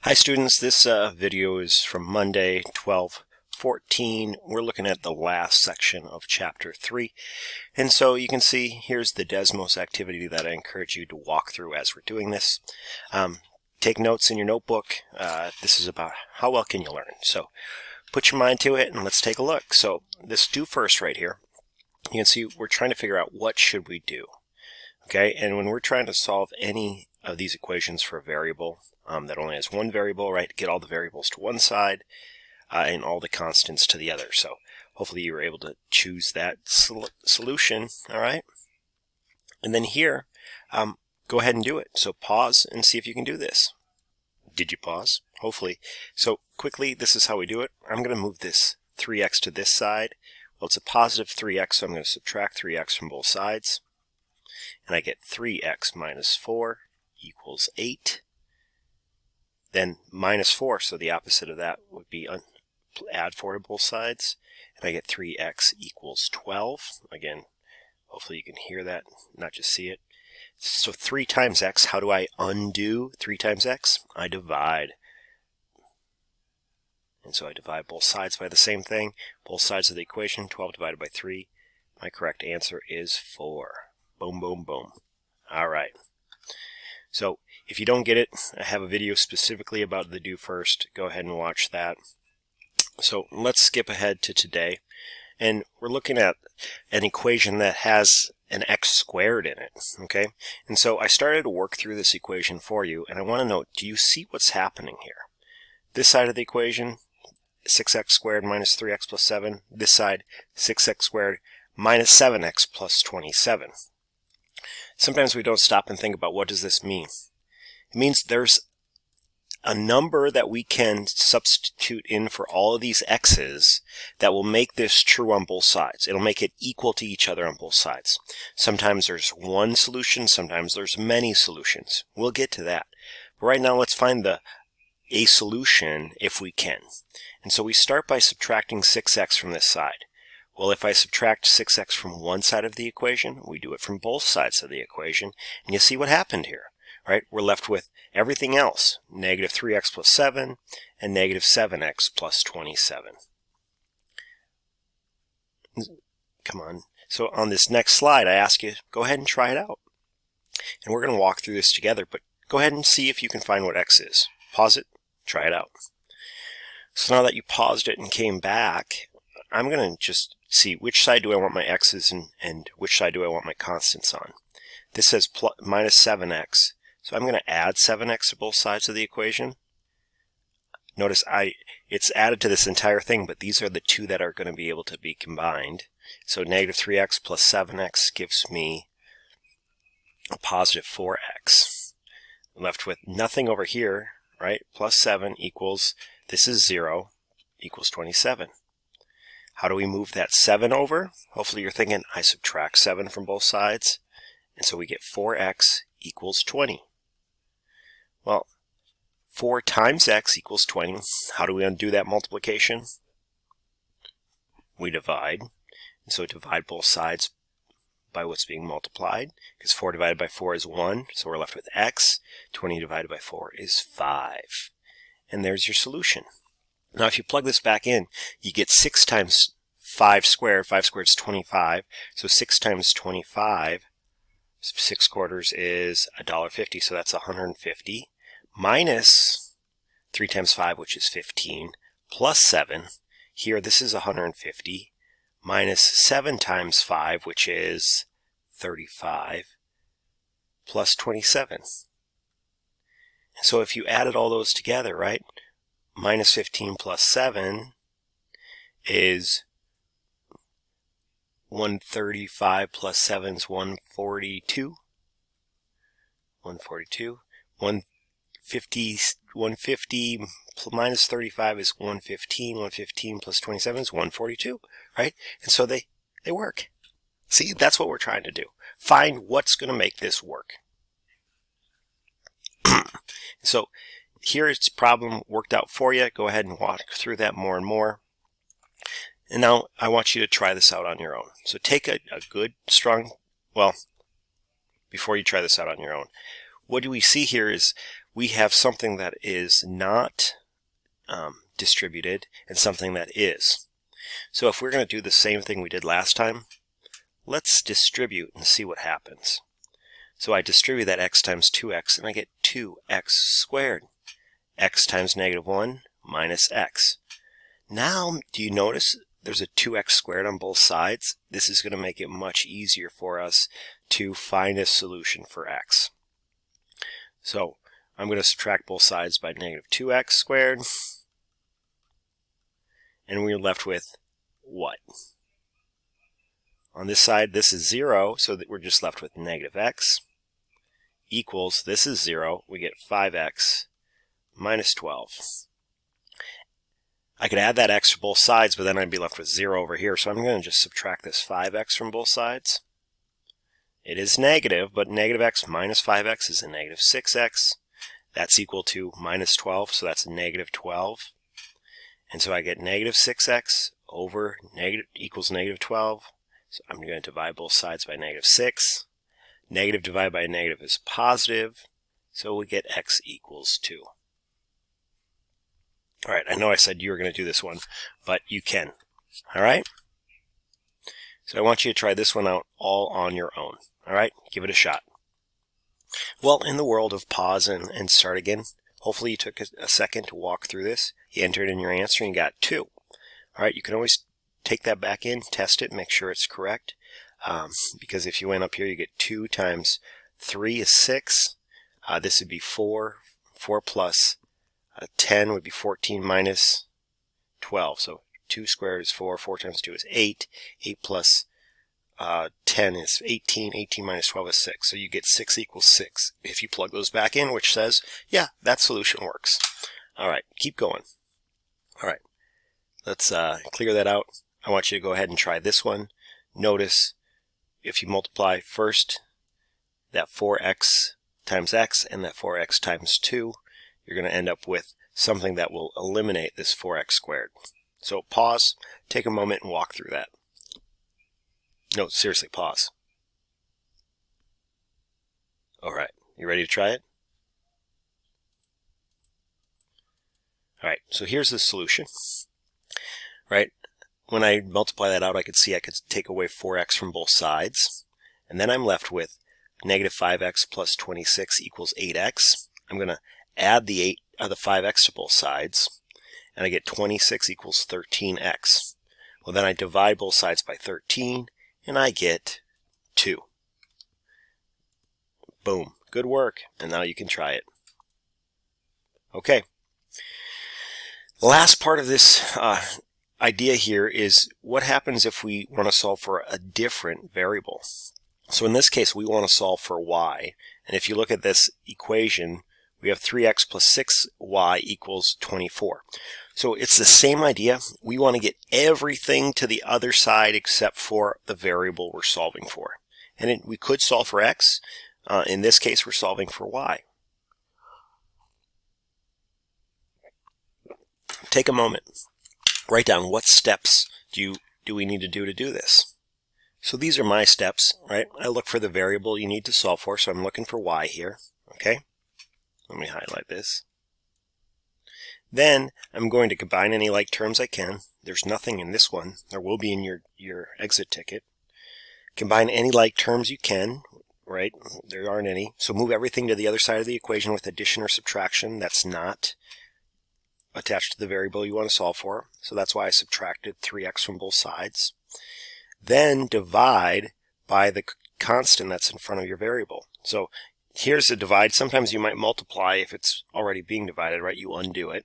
Hi students, this video is from Monday 12/14. We're looking at the last section of chapter 3, and so you can see here's the Desmos activity that I encourage you to walk through as we're doing this. Take notes in your notebook. This is about how well can you learn, so put your mind to it and let's take a look. So this do first right here, you can see we're trying to figure out what should we do. Okay, and when we're trying to solve any of these equations for a variable that only has one variable, right, get all the variables to one side and all the constants to the other. So hopefully you were able to choose that solution, all right? And then here, go ahead and do it. So pause and see if you can do this. Did you pause? Hopefully. So quickly, this is how we do it. I'm going to move this 3x to this side. Well, it's a positive 3x, so I'm going to subtract 3x from both sides. And I get 3x minus 4 equals 8. Then minus 4, so the opposite of that would be add 4 to both sides. And I get 3x equals 12. Again, hopefully you can hear that, not just see it. So 3 times x, how do I undo 3 times x? I divide. And so I divide both sides by the same thing. Both sides of the equation, 12 divided by 3. My correct answer is 4. Boom, boom, boom. All right. So if you don't get it, I have a video specifically about the do first. Go ahead and watch that. So let's skip ahead to today. And we're looking at an equation that has an x squared in it. Okay. And so I started to work through this equation for you. And I want to know, do you see what's happening here? This side of the equation, 6x squared minus 3x plus 7. This side, 6x squared minus 7x plus 27. Sometimes we don't stop and think about what does this mean. It means there's a number that we can substitute in for all of these x's that will make this true on both sides. It'll make it equal to each other on both sides. Sometimes there's one solution, sometimes there's many solutions. We'll get to that. But right now let's find a solution if we can. And so we start by subtracting 6x from this side. Well, if I subtract 6x from one side of the equation, we do it from both sides of the equation, and you see what happened here, right? We're left with everything else, negative 3x plus 7 and negative 7x plus 27. Come on. So on this next slide, I ask you, go ahead and try it out. And we're going to walk through this together, but go ahead and see if you can find what x is. Pause it, try it out. So now that you paused it and came back, I'm going to just see which side do I want my x's and which side do I want my constants on. This says minus 7x, so I'm going to add 7x to both sides of the equation. Notice it's added to this entire thing, but these are the two that are going to be able to be combined. So negative 3x plus 7x gives me a positive 4x. I'm left with nothing over here, right? Plus 7 equals, this is 0, equals 27. How do we move that 7 over? Hopefully you're thinking, I subtract 7 from both sides. And so we get 4x equals 20. Well, 4 times x equals 20. How do we undo that multiplication? We divide. And so divide both sides by what's being multiplied. Because 4 divided by 4 is 1. So we're left with x. 20 divided by 4 is 5. And there's your solution. Now, if you plug this back in, you get 6 times 5 squared. 5 squared is 25. So 6 times 25, 6 quarters is $1.50. So that's $150. Minus 3 times 5, which is 15, plus 7. Here, this is 150. Minus 7 times 5, which is 35, plus 27. So if you added all those together, right? Minus 15 plus 7 is 135 plus 7 is 142. 142. 150 minus 35 is 115. 115 plus 27 is 142, right? And so they work. See, that's what we're trying to do. Find what's going to make this work. So here it's problem worked out for you. Go ahead and walk through that more and more. And now I want you to try this out on your own. So take a good, strong, well, before you try this out on your own, what do we see here is we have something that is not distributed and something that is. So if we're going to do the same thing we did last time, let's distribute and see what happens. So I distribute that x times 2x and I get 2x squared. X times -1 minus x. Now, do you notice there's a 2x squared on both sides? This is going to make it much easier for us to find a solution for x. So I'm going to subtract both sides by -2x squared. And we're left with what? On this side, this is 0, so that we're just left with -x equals, this is 0, we get 5x minus 12. I could add that x to both sides, but then I'd be left with 0 over here, so I'm going to just subtract this 5x from both sides. It is negative, but -x minus 5x is a -6x. That's equal to minus 12, so that's a -12. And so I get -6x over equals -12. So I'm going to divide both sides by -6. Negative divided by a negative is positive, so we get x equals 2. All right, I know I said you were going to do this one, but you can. All right? So I want you to try this one out all on your own. All right? Give it a shot. Well, in the world of pause and start again, hopefully you took a second to walk through this. You entered in your answer and you got 2. All right, you can always take that back in, test it, make sure it's correct. Because if you went up here, you get 2 times 3 is 6. This would be 4. 4 plus 10 would be 14 minus 12. So 2 squared is 4. 4 times 2 is 8. 8 plus 10 is 18. 18 minus 12 is 6. So you get 6 equals 6. If you plug those back in, which says, yeah, that solution works. All right, keep going. All right, let's clear that out. I want you to go ahead and try this one. Notice if you multiply first that 4x times x and that 4x times 2, you're going to end up with something that will eliminate this 4x squared. So pause, take a moment and walk through that. No, seriously, pause. All right, you ready to try it? All right, so here's the solution. Right, when I multiply that out, I could see I could take away 4x from both sides. And then I'm left with -5x plus 26 equals 8x. I'm going to add the 5x to both sides, and I get 26 equals 13x. Well, then I divide both sides by 13, and I get 2. Boom. Good work. And now you can try it. Okay. The last part of this idea here is what happens if we want to solve for a different variable. So in this case, we want to solve for y. And if you look at this equation, we have 3x plus 6y equals 24. So it's the same idea. We want to get everything to the other side except for the variable we're solving for. And we could solve for x. In this case, we're solving for y. Take a moment. Write down what steps do we need to do this. So these are my steps, right? I look for the variable you need to solve for, so I'm looking for y here, okay? Let me highlight this. Then I'm going to combine any like terms I can. There's nothing in this one. There will be in your exit ticket. Combine any like terms you can, right? There aren't any. So move everything to the other side of the equation with addition or subtraction. That's not attached to the variable you want to solve for. So that's why I subtracted 3x from both sides. Then divide by the constant that's in front of your variable. So here's the divide. Sometimes you might multiply if it's already being divided, right? You undo it.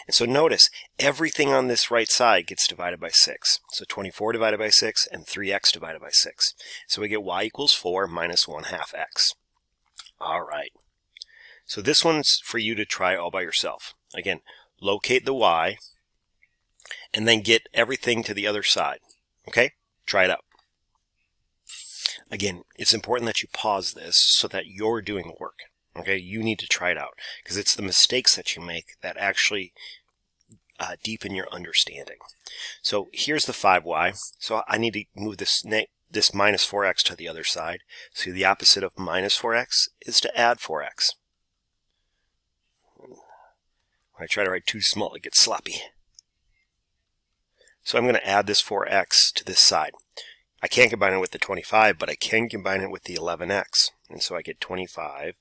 And so notice, everything on this right side gets divided by 6. So 24 divided by 6 and 3x divided by 6. So we get y equals 4 minus 1/2 x. All right. So this one's for you to try all by yourself. Again, locate the y and then get everything to the other side. Okay? Try it out. Again, it's important that you pause this so that you're doing the work. Okay, you need to try it out because it's the mistakes that you make that actually deepen your understanding. So here's the 5y. So I need to move this minus 4x to the other side. So the opposite of minus 4x is to add 4x. When I try to write too small, it gets sloppy. So I'm going to add this 4x to this side. I can't combine it with the 25, but I can combine it with the 11x. And so I get 25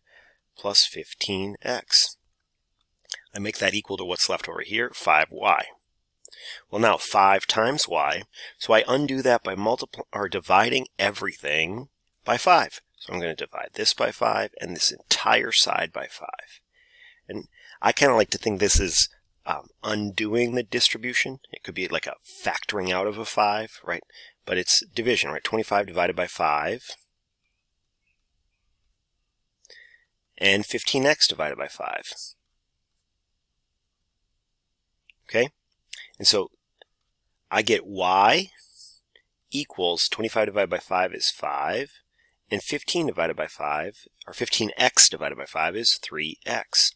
plus 15x. I make that equal to what's left over here, 5y. Well, now 5 times y, so I undo that by dividing everything by 5. So I'm going to divide this by 5 and this entire side by 5. And I kind of like to think this is undoing the distribution. It could be like a factoring out of a 5, right? But it's division, right? 25 divided by 5 and 15x divided by 5. Okay? And so I get y equals 25 divided by 5 is 5, and 15 divided by 5, or 15x divided by 5 is 3x.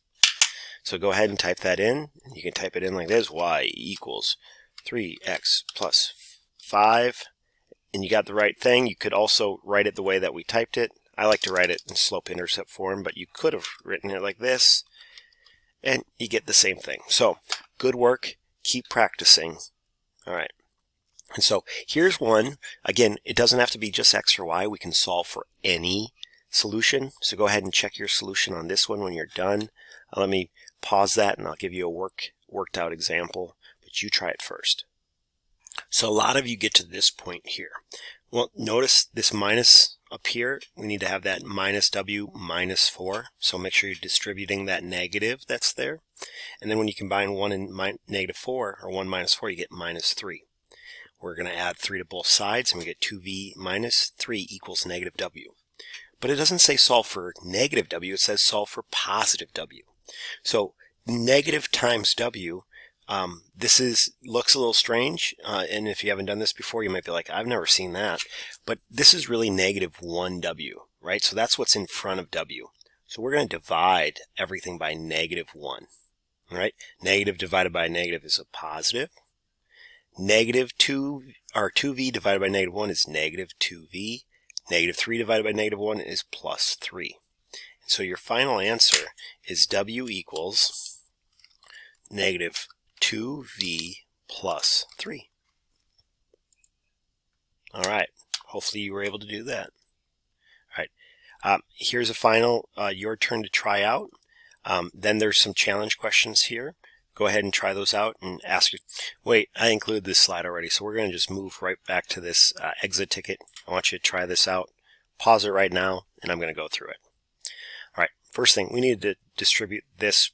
So go ahead and type that in. You can type it in like this, y equals 3x plus 5, and you got the right thing. You could also write it the way that we typed it. I like to write it in slope-intercept form, but you could have written it like this, and you get the same thing. So good work. Keep practicing. All right. And so here's one. Again, it doesn't have to be just x or y. We can solve for any solution. So go ahead and check your solution on this one when you're done. Let me pause that and I'll give you a worked out example, but you try it first. So a lot of you get to this point here. Well, notice this minus up here. We need to have that minus w minus 4. So make sure you're distributing that negative that's there. And then when you combine 1 and negative 4, or 1 minus 4, you get minus 3. We're going to add 3 to both sides, and we get 2v minus 3 equals negative w. But it doesn't say solve for negative w, it says solve for positive w. So negative times w, this looks a little strange, and if you haven't done this before, you might be like, I've never seen that. But this is really negative 1w, right? So that's what's in front of w. So we're going to divide everything by negative 1, right? Negative divided by negative is a positive. Negative 2v divided by negative 1 is negative 2v. Negative 3 divided by negative 1 is plus 3. And so your final answer is w equals negative 2v plus 3. All right. Hopefully you were able to do that. All right. Here's a final, your turn to try out. Then there's some challenge questions here. Go ahead and try those out and ask your... Wait, I included this slide already, so we're going to just move right back to this exit ticket. I want you to try this out. Pause it right now, and I'm going to go through it. All right, first thing, we need to distribute this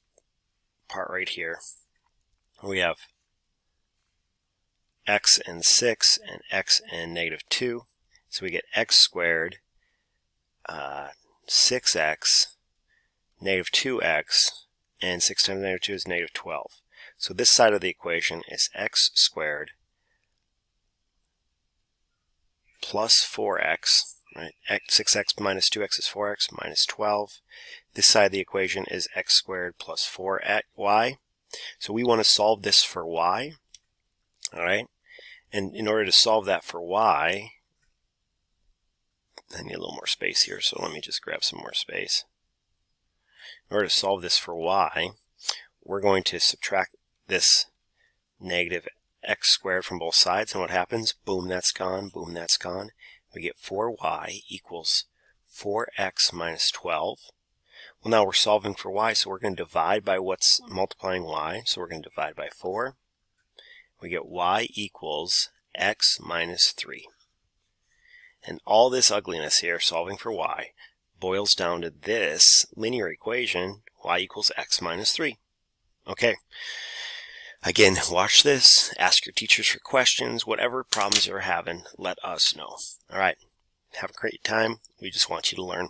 part right here. We have x and 6 and x and negative 2. So we get x squared, 6x, negative 2x, and 6 times negative 2 is negative 12. So this side of the equation is x squared plus 4x, right? 6x minus 2x is 4x minus 12. This side of the equation is x squared plus 4y. So we want to solve this for y, all right? And in order to solve that for y, I need a little more space here, so let me just grab some more space. In order to solve this for y, we're going to subtract this negative x squared from both sides, and what happens? Boom, that's gone. Boom, that's gone. We get 4y equals 4x minus 12. Well, now we're solving for y, so we're going to divide by what's multiplying y. So we're going to divide by 4. We get y equals x minus 3. And all this ugliness here, solving for y, boils down to this linear equation, y equals x minus 3. Okay. Again, watch this, ask your teachers for questions, whatever problems you're having, let us know. All right. Have a great time. We just want you to learn.